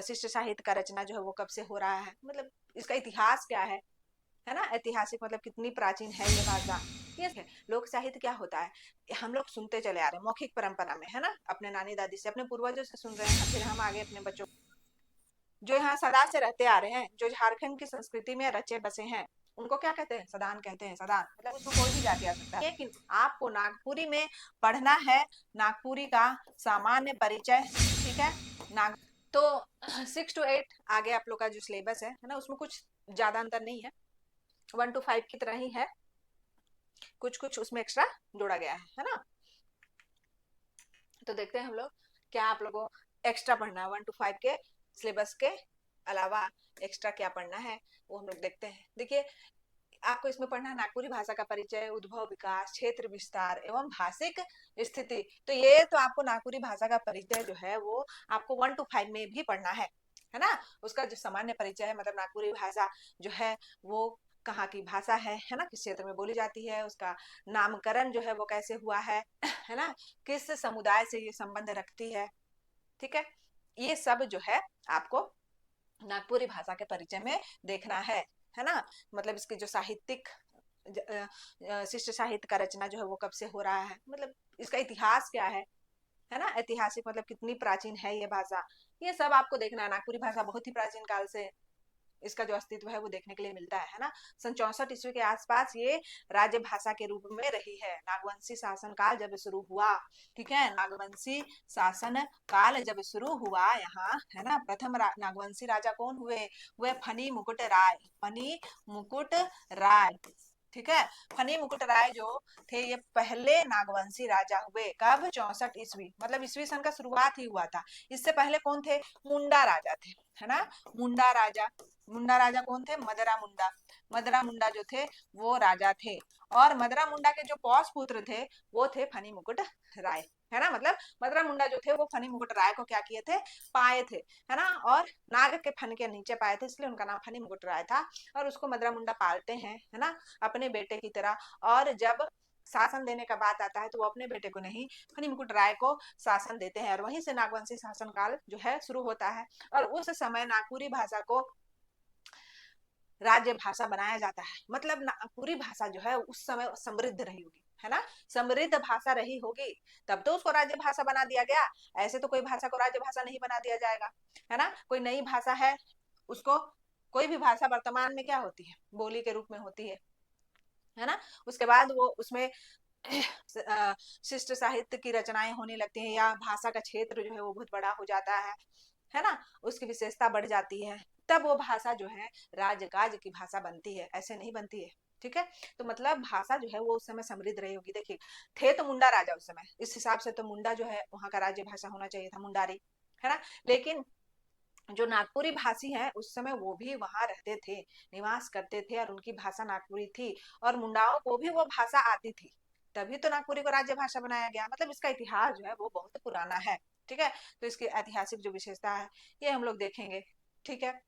शिष्ट साहित्य का रचना जो है वो कब से हो रहा है, मतलब इसका इतिहास क्या है ना, ऐतिहासिक मतलब कितनी प्राचीन है ये भाषा। ये है लोक साहित्य क्या होता है, हम लोग सुनते चले आ रहे हैं मौखिक परंपरा में, है ना, अपने नानी दादी से, अपने पूर्वजों से सुन रहे हैं, फिर हम आगे अपने बच्चों जो यहाँ सदा से रहते आ रहे हैं, जो झारखंड की संस्कृति में रचे बसे हैं, उनको क्या कहते हैं, सदान कहते हैं। सदान मतलब उसको कोई भी जाति आ सकता है, लेकिन आपको नागपुरी में पढ़ना है, नागपुरी का सामान्य परिचय, ठीक है। नाग तो 6 to 8 आगे आप लोग का जो सिलेबस है ना, उसमें कुछ ज्यादा अंतर नहीं है, 1 to 5 की तरह ही है, कुछ कुछ उसमें एक्स्ट्रा जोड़ा गया है ना। तो देखते हैं हम लोग क्या आप लोगों को एक्स्ट्रा पढ़ना है 1 to 5 के सिलेबस के अलावा एक्स्ट्रा क्या पढ़ना है, वो हम लोग देखते हैं। देखिए आपको इसमें पढ़ना है नागपुरी भाषा का परिचय, उद्भव, विकास, क्षेत्र विस्तार एवं भाषिक स्थिति। तो ये तो आपको नागपुरी भाषा का परिचय जो है वो आपको 1 to 5 में भी पढ़ना है ना। उसका जो सामान्य परिचय है, मतलब नागपुरी भाषा जो है वो कहाँ की भाषा है ना, किस क्षेत्र में बोली जाती है, उसका नामकरण जो है वो कैसे हुआ है ना, किस समुदाय से ये संबंध रखती है, ठीक है। ये सब जो है आपको नागपुरी भाषा के परिचय में देखना है ना। मतलब इसकी जो साहित्यिक शिष्ट साहित्य का रचना जो है वो कब से हो रहा है, मतलब इसका इतिहास क्या है ना, ऐतिहासिक मतलब कितनी प्राचीन है ये भाषा, ये सब आपको देखना है। नागपुरी भाषा बहुत ही प्राचीन काल से इसका जो अस्तित्व है वो देखने के लिए मिलता है ना। 64 ईस्वी के आसपास ये राज्य भाषा के रूप में रही है। नागवंशी शासन काल जब शुरू हुआ, ठीक है, नागवंशी शासन काल जब शुरू हुआ यहाँ, है ना, प्रथम नागवंशी राजा कौन हुए, वह फनी मुकुट राय, फनी मुकुट राय, ठीक है। फनी मुकुट राय जो थे ये पहले नागवंशी राजा हुए, कब, 64 ईस्वी, मतलब ईस्वी सन का शुरुआत ही हुआ था। इससे पहले कौन थे, मुंडा राजा थे, है ना, मुंडा राजा। मुंडा राजा कौन थे, मदरा मुंडा, मदरा मुंडा जो थे वो राजा थे, और मदरा मुंडा के जो पौष पुत्र थे वो थे फनी मुकुट राय, है ना। मतलब मदरा मुंडा जो थे वो फनी मुकुट राय को क्या किए थे, पाए थे, है ना, और नाग के फन के नीचे पाए थे, इसलिए उनका नाम फनी मुकुट राय था, और उसको मदरा मुंडा पालते हैं, है ना, अपने बेटे की तरह। और जब शासन देने का बात आता है तो वो अपने बेटे को नहीं, फनी मुकुट राय को शासन देते हैं, और वहीं से नागवंशी शासन काल जो है शुरू होता है। और उस समय नागपुरी भाषा को राज्य भाषा बनाया जाता है, मतलब पूरी भाषा जो है उस समय समृद्ध रही होगी, है ना, समृद्ध भाषा रही होगी, तब तो उसको राज्य भाषा बना दिया गया। ऐसे तो कोई भाषा को राज्य भाषा नहीं बना दिया जाएगा, है ना। कोई नई भाषा है उसको, कोई भी भाषा वर्तमान में क्या होती है, बोली के रूप में होती है ना। उसके बाद वो उसमें शिष्ट साहित्य की रचनाएं होने लगती हैं, या भाषा का क्षेत्र जो है वो बहुत बड़ा हो जाता है ना, उसकी विशेषता बढ़ जाती है, तब वो भाषा जो है राजकाज की भाषा बनती है, ऐसे नहीं बनती है, ठीक है। तो मतलब भाषा जो है वो उस समय समृद्ध रही होगी। देखिए थे तो मुंडा राजा उस समय, इस हिसाब से तो मुंडा जो है वहां का राज्य भाषा होना चाहिए था, मुंडारी, है ना। लेकिन जो नागपुरी भाषी हैं उस समय वो भी वहां रहते थे, निवास करते थे, और उनकी भाषा नागपुरी थी, और मुंडाओं को भी वो भाषा आती थी, तभी तो नागपुरी को राज्य भाषा बनाया गया। मतलब इसका इतिहास जो है वो बहुत पुराना है, ठीक है। तो इसकी ऐतिहासिक जो विशेषता है ये हम लोग देखेंगे, ठीक है।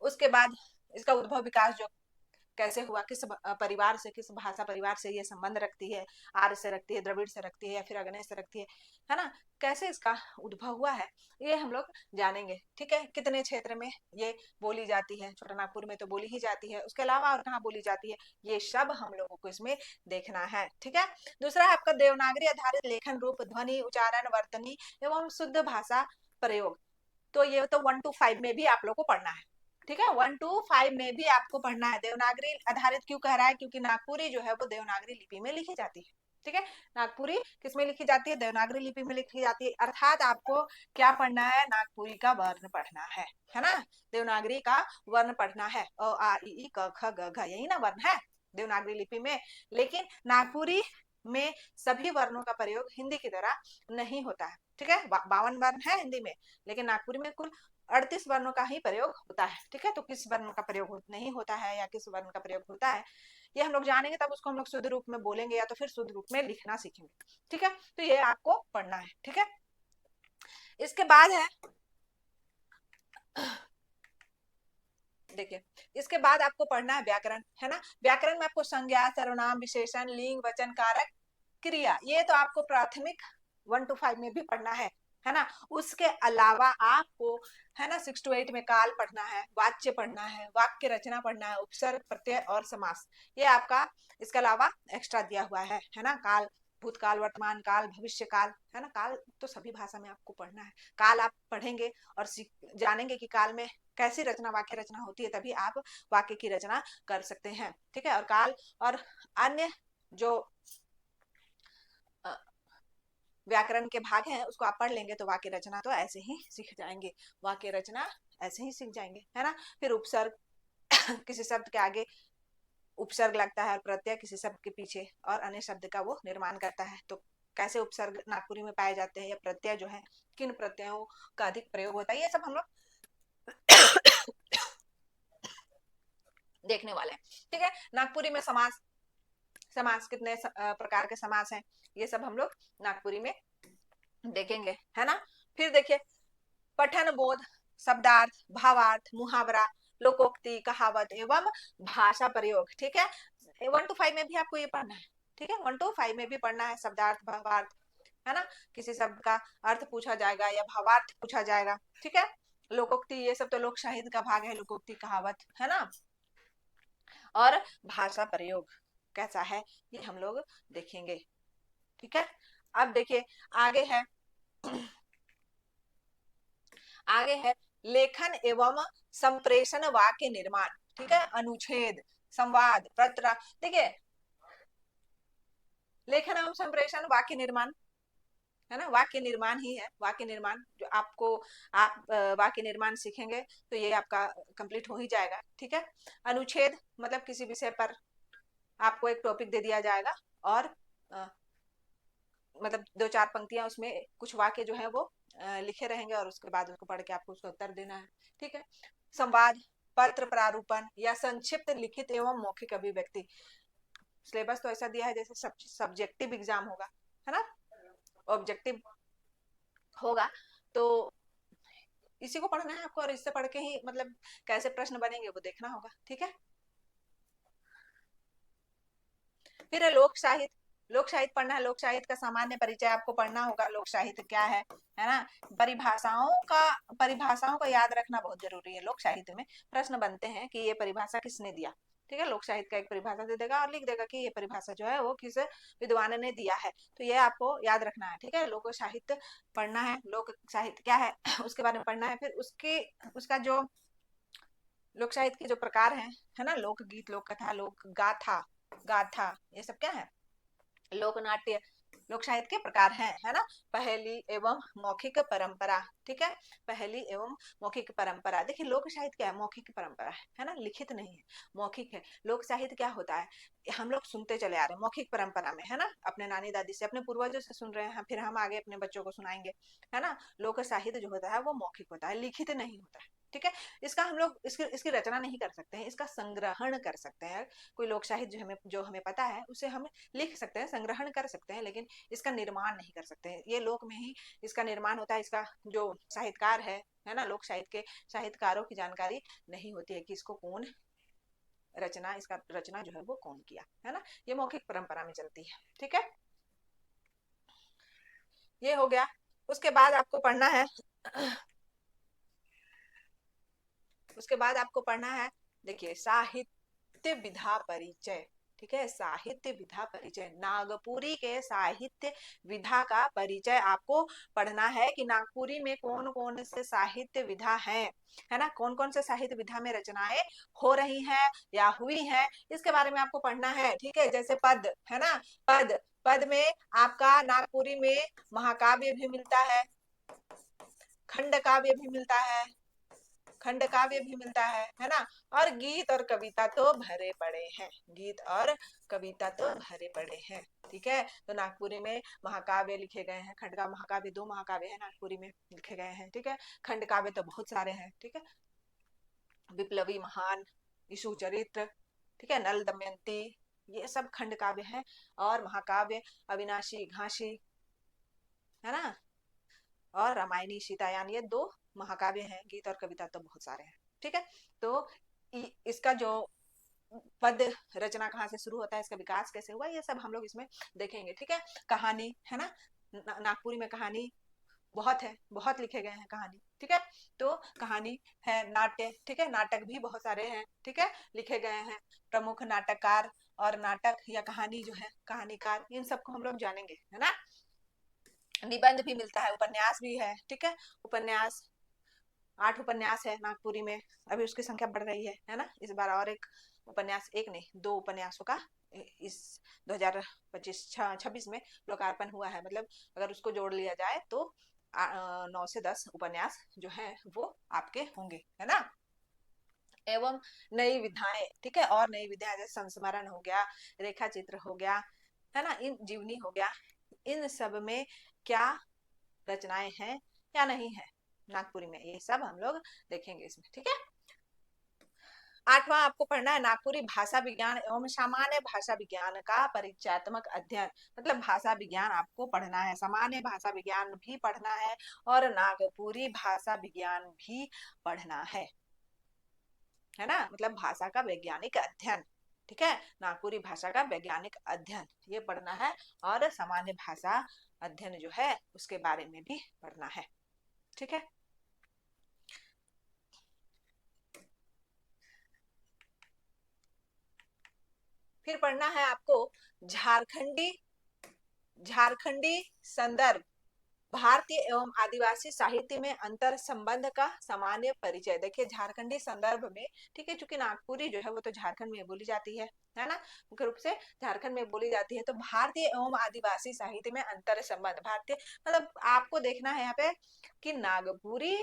उसके बाद इसका उद्भव विकास जो कैसे हुआ, किस परिवार से, किस भाषा परिवार से ये संबंध रखती है, आर्य से रखती है, द्रविड़ से रखती है, या फिर अग्नय से रखती है ना, कैसे इसका उद्भव हुआ है ये हम लोग जानेंगे, ठीक है। कितने क्षेत्र में ये बोली जाती है, छोटा नागपुर में तो बोली ही जाती है, उसके अलावा और कहाँ बोली जाती है, ये सब हम लोगों को इसमें देखना है, ठीक है। दूसरा है आपका देवनागरी आधारित लेखन रूप, ध्वनि, उच्चारण, वर्तनी एवं शुद्ध भाषा प्रयोग। तो ये तो 1 to 5 में भी आप लोग को पढ़ना है, ठीक है। 1 to 5 में भी आपको पढ़ना है। देवनागरी आधारित क्यों कह रहा है, क्योंकि नागपुरी जो है वो देवनागरी लिपि में लिखी जाती है, ठीक है। नागपुरी किसमें लिखी जाती है, देवनागरी लिपि में लिखी जाती है, अर्थात आपको क्या पढ़ना है, नागपुरी का वर्ण पढ़ना है ना, देवनागरी का वर्ण पढ़ना है, अ आ इ ई क ख ग घ, यही ना वर्ण है देवनागरी लिपि में। लेकिन नागपुरी में सभी वर्णों का प्रयोग हिंदी की तरह नहीं होता है, ठीक है। 52 वर्ण है हिंदी में, लेकिन नागपुरी में कुल 38 वर्णों का ही प्रयोग होता है, ठीक है। तो किस वर्ण का प्रयोग नहीं होता है या किस वर्ण का प्रयोग होता है ये हम लोग जानेंगे, तब उसको हम लोग शुद्ध रूप में बोलेंगे या तो फिर शुद्ध रूप में लिखना सीखेंगे, ठीक है। तो ये आपको पढ़ना है, ठीक है। इसके बाद है देखिए, इसके बाद आपको पढ़ना है व्याकरण, है ना। व्याकरण में आपको संज्ञा, सर्वनाम, विशेषण, लिंग, वचन, कारक, क्रिया, ये तो आपको प्राथमिक 1 to 5 में भी पढ़ना है है ना। उसके अलावा आपको, है ना, 6 to 8 में काल पढ़ना है, वाच्य पढ़ना है, वाक्य रचना पढ़ना है, उपसर्ग, प्रत्यय और समास, ये आपका इसके अलावा एक्स्ट्रा दिया हुआ है ना। काल, भूतकाल, वर्तमान काल, भविष्य काल, है ना। काल तो सभी भाषा में आपको पढ़ना है। काल आप पढ़ेंगे और जानेंगे कि काल में कैसी रचना, वाक्य रचना होती है, तभी आप वाक्य की रचना कर सकते हैं, ठीक है। और काल और अन्य जो व्याकरण के भाग हैं उसको आप पढ़ लेंगे तो वाक्य रचना तो ऐसे ही सीख जाएंगे, वाक्य रचना ऐसे ही सीख जाएंगे, है ना। फिर उपसर्ग, किसी शब्द के आगे उपसर्ग लगता है और प्रत्यय किसी शब्द के पीछे और अन्य शब्द का वो निर्माण करता है। तो कैसे उपसर्ग नागपुरी में पाए जाते हैं, या प्रत्यय जो है किन प्रत्ययों का अधिक प्रयोग होता है, ये सब हम लोग देखने वाले हैं, ठीक है। नागपुरी में समास, समास कितने प्रकार के समास हैं, ये सब हम लोग नागपुरी में देखेंगे, है ना। फिर देखिए पठन बोध, शब्दार्थ, भावार्थ, मुहावरा, लोकोक्ति, कहावत एवं भाषा प्रयोग, ठीक है। 1 to 5 में भी आपको ये पढ़ना है, ठीक है। 1 to 5 में भी पढ़ना है शब्दार्थ, भावार्थ, है ना। किसी शब्द का अर्थ पूछा जाएगा या भावार्थ पूछा जाएगा, ठीक है। लोकोक्ति, ये सब तो लोक साहित्य का भाग है, लोकोक्ति, कहावत, है ना। और भाषा प्रयोग कैसा है ये हम लोग देखेंगे, ठीक है। अब देखिए आगे है, आगे है लेखन एवं संप्रेषण वाक्य निर्माण, ठीक है। अनुच्छेद, संवाद, पत्र, देखिए लेखन एवं संप्रेषण वाक्य निर्माण, है ना। वाक्य निर्माण ही है, वाक्य निर्माण जो आपको, आप वाक्य निर्माण सीखेंगे तो ये आपका कंप्लीट हो ही जाएगा, ठीक है। अनुच्छेद मतलब किसी विषय पर आपको एक टॉपिक दे दिया जाएगा और मतलब 2-4 पंक्तियां, उसमें कुछ वाक्य जो है वो लिखे रहेंगे और उसके बाद उसको पढ़ के आपको उसका उत्तर देना है, ठीक है। संवाद, पत्र प्रारूपण या संक्षिप्त लिखित एवं मौखिक अभिव्यक्ति। सिलेबस तो ऐसा दिया है जैसे सब्जेक्टिव एग्जाम होगा, है ना, ऑब्जेक्टिव होगा, तो इसी को पढ़ना है आपको और इससे पढ़ के ही मतलब कैसे प्रश्न बनेंगे वो देखना होगा, ठीक है। फिर है लोक साहित्य, लोक साहित्य पढ़ना है। लोक साहित्य का सामान्य परिचय आपको पढ़ना होगा, लोक साहित्य क्या है ना। परिभाषाओं का याद रखना बहुत जरूरी है। लोक साहित्य में प्रश्न बनते हैं कि ये परिभाषा किसने दिया, ठीक है। लोक साहित्य का एक परिभाषा दे देगा और लिख देगा कि ये परिभाषा जो है वो किस विद्वान ने दिया है, तो ये आपको याद रखना है, ठीक है। लोक साहित्य पढ़ना है, लोक साहित्य क्या है उसके बारे में पढ़ना है। फिर उसका जो लोक साहित्य के जो प्रकार है ना, लोक गीत, लोक कथा, लोक गाथा, गाथा, ये सब क्या है, लोक नाट्य, लोक साहित्य के प्रकार हैं, है ना। पहेली एवं मौखिक परंपरा, ठीक है। पहेली एवं मौखिक परंपरा, देखिए लोक साहित्य क्या है, मौखिक परंपरा है ना, लिखित नहीं है, मौखिक है। लोक साहित्य क्या होता है, हम लोग सुनते चले आ रहे हैं मौखिक परंपरा में, है ना, अपने नानी दादी से, अपने पूर्वजों से सुन रहे हैं, फिर हम आगे अपने बच्चों को सुनाएंगे, है ना। लोक साहित्य जो होता है वो मौखिक होता है, लिखित नहीं होता है, ठीक है। इसका हम लोग इसकी रचना नहीं कर सकते हैं, इसका संग्रहण कर सकते हैं। कोई लोक साहित्य जो हमें पता है उसे हम लिख सकते हैं, संग्रहण कर सकते हैं, लेकिन इसका निर्माण नहीं कर सकते हैं। ये लोक में ही इसका निर्माण होता है। इसका जो साहित्यकार है ना, लोक साहित्य के साहित्यकारों की जानकारी नहीं होती है कि इसको कौन रचना, इसका रचना जो है वो कौन किया, है ना। ये मौखिक परंपरा में चलती है, ठीक है। ये हो गया। उसके बाद आपको पढ़ना है उसके बाद आपको पढ़ना है, देखिए साहित्य विधा परिचय, ठीक है। साहित्य विधा परिचय, नागपुरी के साहित्य विधा का परिचय आपको पढ़ना है कि नागपुरी में कौन कौन से साहित्य विधा है ना, कौन कौन से साहित्य विधा में रचनाएं हो रही हैं या हुई हैं, इसके बारे में आपको पढ़ना है, ठीक है। जैसे पद, है ना, पद, पद में आपका नागपुरी में महाकाव्य भी मिलता खंड काव्य भी मिलता खंड काव्य भी मिलता है ना। और गीत और कविता तो भरे पड़े हैं, गीत और कविता तो भरे पड़े हैं, ठीक है। तो नागपुरी में महाकाव्य लिखे गए हैं, खंड का महाकाव्य, 2 महाकाव्य है नागपुरी में लिखे गए हैं, ठीक है। खंड काव्य तो बहुत सारे हैं, ठीक है। विप्लवी, महान, यीशु चरित्र, ठीक है, नल दमयंती, ये सब खंड काव्य है। और महाकाव्य अविनाशी, घासी, है ना, और रामायणी, सीतायान, ये 2 महाकाव्य हैं। गीत और कविता तो बहुत सारे हैं, ठीक है। तो इसका जो पद रचना कहाँ से शुरू होता है, इसका विकास कैसे हुआ, ये सब हम लोग इसमें देखेंगे, ठीक है। कहानी, है ना, नागपुरी में कहानी बहुत है, बहुत लिखे गए हैं कहानी, ठीक है। तो कहानी है, नाट्य, ठीक है, नाटक भी बहुत सारे हैं, ठीक है, लिखे गए हैं। प्रमुख नाटककार और नाटक या कहानी जो है, कहानीकार, इन सबको हम लोग जानेंगे, है ना। निबंध भी मिलता है, उपन्यास भी है, ठीक है। उपन्यास 8 उपन्यास है नागपुरी में, अभी उसकी संख्या बढ़ रही है ना। इस बार और एक उपन्यास, एक नहीं 2 उपन्यासों का इस 2025-26 में लोकार्पण हुआ है। मतलब अगर उसको जोड़ लिया जाए तो 9 से 10 उपन्यास जो है वो आपके होंगे, है ना। एवं नई विधाएं, ठीक है, और नई विधाएं जैसे संस्मरण हो गया, रेखा चित्र हो गया, है ना, इन जीवनी हो गया, इन सब में क्या रचनाएं हैं या नहीं है नागपुरी में, ये सब हम लोग देखेंगे इसमें, ठीक है। 8वां आपको पढ़ना है नागपुरी भाषा विज्ञान एवं सामान्य भाषा विज्ञान का परिचयात्मक अध्ययन। मतलब भाषा विज्ञान आपको पढ़ना है, सामान्य भाषा विज्ञान भी पढ़ना है और नागपुरी भाषा विज्ञान भी पढ़ना है ना। मतलब भाषा का वैज्ञानिक अध्ययन, ठीक है, नागपुरी भाषा का वैज्ञानिक अध्ययन ये पढ़ना है, और सामान्य भाषा अध्ययन जो है उसके बारे में भी पढ़ना है, ठीक है। फिर पढ़ना है आपको झारखंडी झारखंडी संदर्भ, भारतीय एवं आदिवासी साहित्य में अंतर संबंध का सामान्य परिचय। देखिए झारखंडी संदर्भ में, ठीक है, चूंकि नागपुरी जो है वो तो झारखंड में बोली जाती है ना, मुख्य रूप से झारखंड में बोली जाती है। तो भारतीय एवं आदिवासी साहित्य में अंतर संबंध, भारतीय मतलब आपको देखना है यहाँ पे कि नागपुरी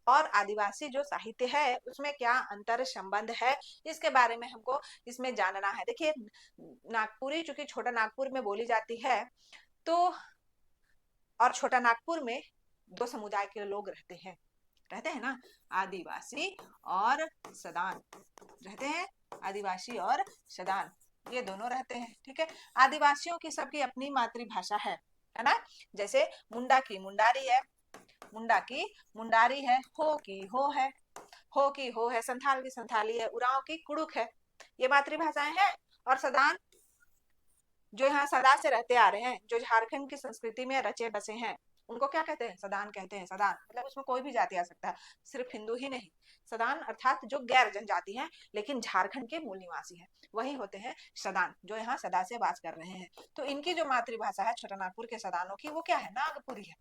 और आदिवासी जो साहित्य है उसमें क्या अंतर संबंध है, इसके बारे में हमको इसमें जानना है। देखिए नागपुरी चूंकि छोटा नागपुर में बोली जाती है, तो और छोटा नागपुर में 2 समुदाय के लोग रहते हैं ना, आदिवासी और सदान रहते हैं, आदिवासी और सदान ये दोनों रहते हैं, ठीक है। आदिवासियों की सबकी अपनी मातृभाषा है ना। जैसे मुंडा की मुंडारी है, मुंडा की मुंडारी है, हो की हो है, संथाल की संथाली है, उरांव की कुड़ुक है, ये मातृभाषाएं हैं। और सदान जो यहाँ सदा से रहते आ रहे हैं, जो झारखंड की संस्कृति में रचे बसे हैं, उनको क्या कहते हैं, सदान कहते हैं। सदान मतलब उसमें कोई भी जाति आ सकता है, सिर्फ हिंदू ही नहीं। सदान अर्थात जो गैर जनजाति हैं लेकिन झारखंड के मूल निवासी हैं, वही होते हैं सदान, जो यहाँ सदा से वास कर रहे हैं। तो इनकी जो मातृभाषा है छोटानागपुर के सदानों की, वो क्या है, नागपुरी है।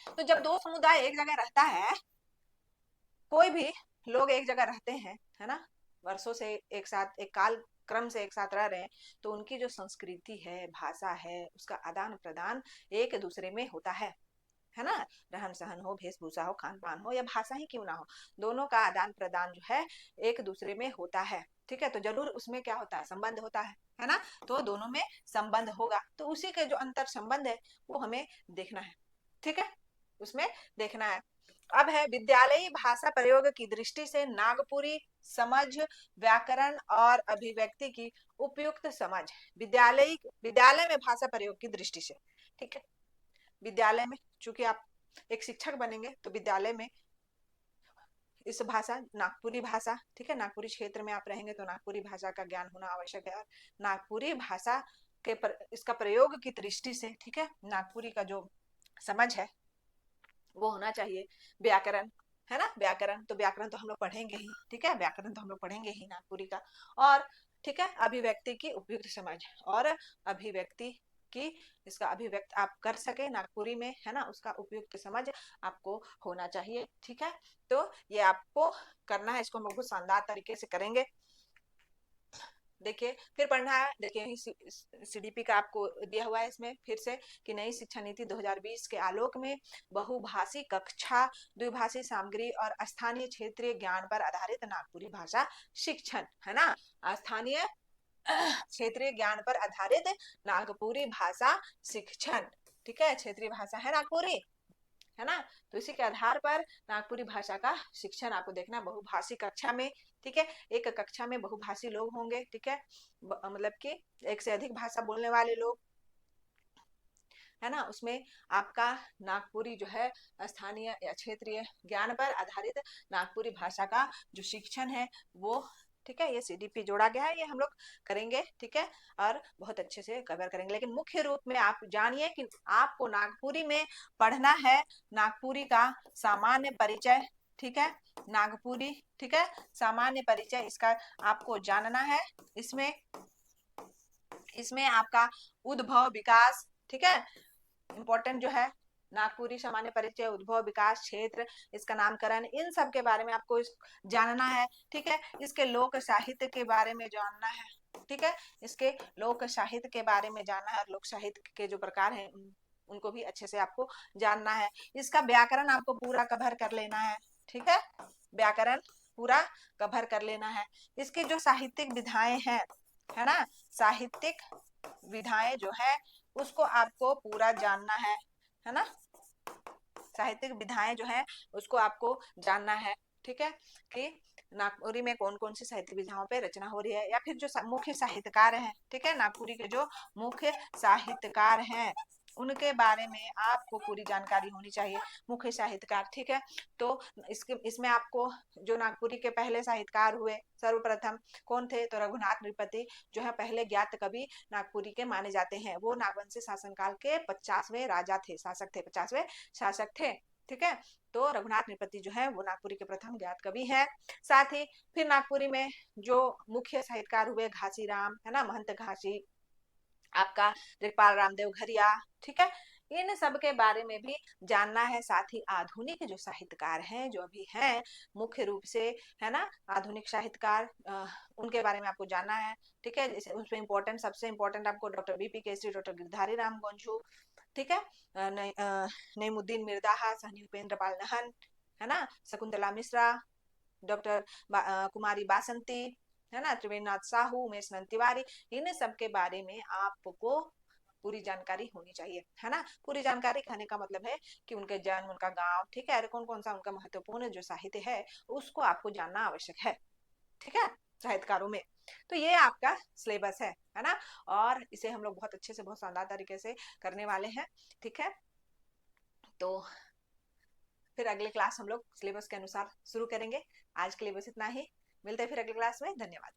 तो जब 2 समुदाय एक जगह रहता है, कोई भी लोग एक जगह रहते हैं, है ना, वर्षों से एक साथ, एक काल क्रम से एक साथ रह रहे हैं, तो उनकी जो संस्कृति है, भाषा है, उसका आदान प्रदान एक दूसरे में होता है ना। रहन सहन हो, वेशभूषा हो, खान पान हो, या भाषा ही क्यों ना हो, दोनों का आदान प्रदान जो है एक दूसरे में होता है, ठीक है। तो जरूर उसमें क्या होता है, संबंध होता है ना। तो दोनों में संबंध होगा, तो उसी के जो अंतर संबंध है वो हमें देखना है, ठीक है, उसमें देखना है। अब है विद्यालयी भाषा प्रयोग की दृष्टि से नागपुरी समझ, व्याकरण और अभिव्यक्ति की उपयुक्त समझ। विद्यालय में भाषा प्रयोग की दृष्टि से, ठीक है, विद्यालय में चूंकि आप एक शिक्षक बनेंगे तो विद्यालय में इस भाषा, नागपुरी भाषा, ठीक है, नागपुरी क्षेत्र में आप रहेंगे तो नागपुरी भाषा का ज्ञान होना आवश्यक है। और नागपुरी भाषा के इसका प्रयोग की दृष्टि से, ठीक है, नागपुरी का जो समझ है वो होना चाहिए। व्याकरण, है ना, व्याकरण, तो व्याकरण तो हम लोग पढ़ेंगे ही, ठीक है, व्याकरण तो हम लोग पढ़ेंगे ही नागपुरी का। और ठीक है, अभिव्यक्ति की उपयुक्त समझ, और अभिव्यक्ति की, इसका अभिव्यक्त आप कर सके नागपुरी में, है ना, उसका उपयुक्त समझ आपको होना चाहिए, ठीक है। तो ये आपको करना है, इसको हम लोग शानदार तरीके से करेंगे। देखिए फिर पढ़ना है, देखिए सीडीपी का आपको दिया हुआ है इसमें फिर से कि नई शिक्षा नीति 2020 के आलोक में बहुभाषी कक्षा, द्विभाषी सामग्री और स्थानीय क्षेत्रीय ज्ञान पर आधारित नागपुरी भाषा शिक्षण, है ना, स्थानीय क्षेत्रीय ज्ञान पर आधारित नागपुरी भाषा शिक्षण, ठीक है, क्षेत्रीय भाषा है नागपुरी, है ना। तो इसी के आधार पर नागपुरी भाषा का शिक्षण आपको देखना, बहुभाषी कक्षा में, ठीक है, एक कक्षा में बहुभाषी लोग होंगे, ठीक है, मतलब कि एक से अधिक भाषा बोलने वाले लोग, है ना। उसमें आपका नागपुरी जो है स्थानीय या क्षेत्रीय ज्ञान पर आधारित नागपुरी भाषा का जो शिक्षण है वो ठीक है, ये CDP जोड़ा गया है, ये हम लोग करेंगे, ठीक है, और बहुत अच्छे से कवर करेंगे। लेकिन मुख्य रूप में आप जानिए कि आपको नागपुरी में पढ़ना है नागपुरी का सामान्य परिचय, ठीक है, नागपुरी, ठीक है, सामान्य परिचय इसका आपको जानना है। इसमें आपका उद्भव विकास, ठीक है, इंपॉर्टेंट जो है नागपुरी सामान्य परिचय, उद्भव विकास क्षेत्र, इसका नामकरण, इन सब के बारे में आपको जानना है, ठीक है। इसके लोक साहित्य के बारे में जानना है, ठीक है, इसके लोक साहित्य के बारे में जानना है, और लोक साहित्य के जो प्रकार हैं उनको भी अच्छे से आपको जानना है। इसका व्याकरण आपको पूरा कवर कर लेना है, ठीक है, व्याकरण पूरा कवर कर लेना है। इसकी जो साहित्यिक विधाएं हैं, है ना, साहित्यिक विधाएं जो है उसको आपको पूरा जानना है ना, साहित्यिक विधाएं जो है उसको आपको जानना है, ठीक है, कि नागपुरी में कौन कौन सी साहित्यिक विधाओं पे रचना हो रही है, या फिर जो मुख्य साहित्यकार हैं, ठीक है, नागपुरी के जो मुख्य साहित्यकार हैं उनके बारे में आपको पूरी जानकारी होनी चाहिए, मुख्य साहित्यकार, ठीक है। तो इसमें आपको जो नागपुरी के पहले साहित्यकार हुए सर्वप्रथम कौन थे, तो रघुनाथ नृपति जो है पहले ज्ञात कवि नागपुरी के माने जाते हैं। वो नागवंशी शासनकाल के 50वें राजा थे, शासक थे, 50वें शासक थे, ठीक है। तो रघुनाथ नृपति जो है वो नागपुरी के प्रथम ज्ञात कवि हैं। साथ ही फिर नागपुरी में जो मुख्य साहित्यकार हुए घासीराम, है ना, महंत घासी, आपका जगपाल रामदेव घरिया, ठीक है, इन सब के बारे में भी जानना है। साथ ही आधुनिक जो साहित्यकार हैं जो अभी हैं मुख्य रूप से, है ना, आधुनिक साहित्यकार, उनके बारे में आपको जानना है, ठीक है। उसमें इम्पोर्टेंट, सबसे इम्पोर्टेंट आपको doctor BP Kesari, doctor Girdhari Ram Gonjhu, ठीक है, नईमुद्दीन मिर्दाहा, सहनी उपेंद्र पाल नहन, है ना, शकुंतला मिश्रा, डॉक्टर कुमारी बासंती, है ना, त्रिवेंद्रनाथ साहू, उमेश नंद तिवारी, इन सब के बारे में आपको पूरी जानकारी होनी चाहिए, है ना। पूरी जानकारी कहने का मतलब है कि उनके जन्म, उनका गांव, ठीक है, कौन कौन सा उनका महत्वपूर्ण जो साहित्य है उसको आपको जानना आवश्यक है, ठीक है, साहित्यकारों में। तो ये आपका सिलेबस है ना, और इसे हम लोग बहुत अच्छे से, बहुत शानदार तरीके से करने वाले हैं, ठीक है। तो फिर अगले क्लास हम लोग सिलेबस के अनुसार शुरू करेंगे। आज के लिए बस इतना ही, मिलते हैं फिर अगले क्लास में, धन्यवाद।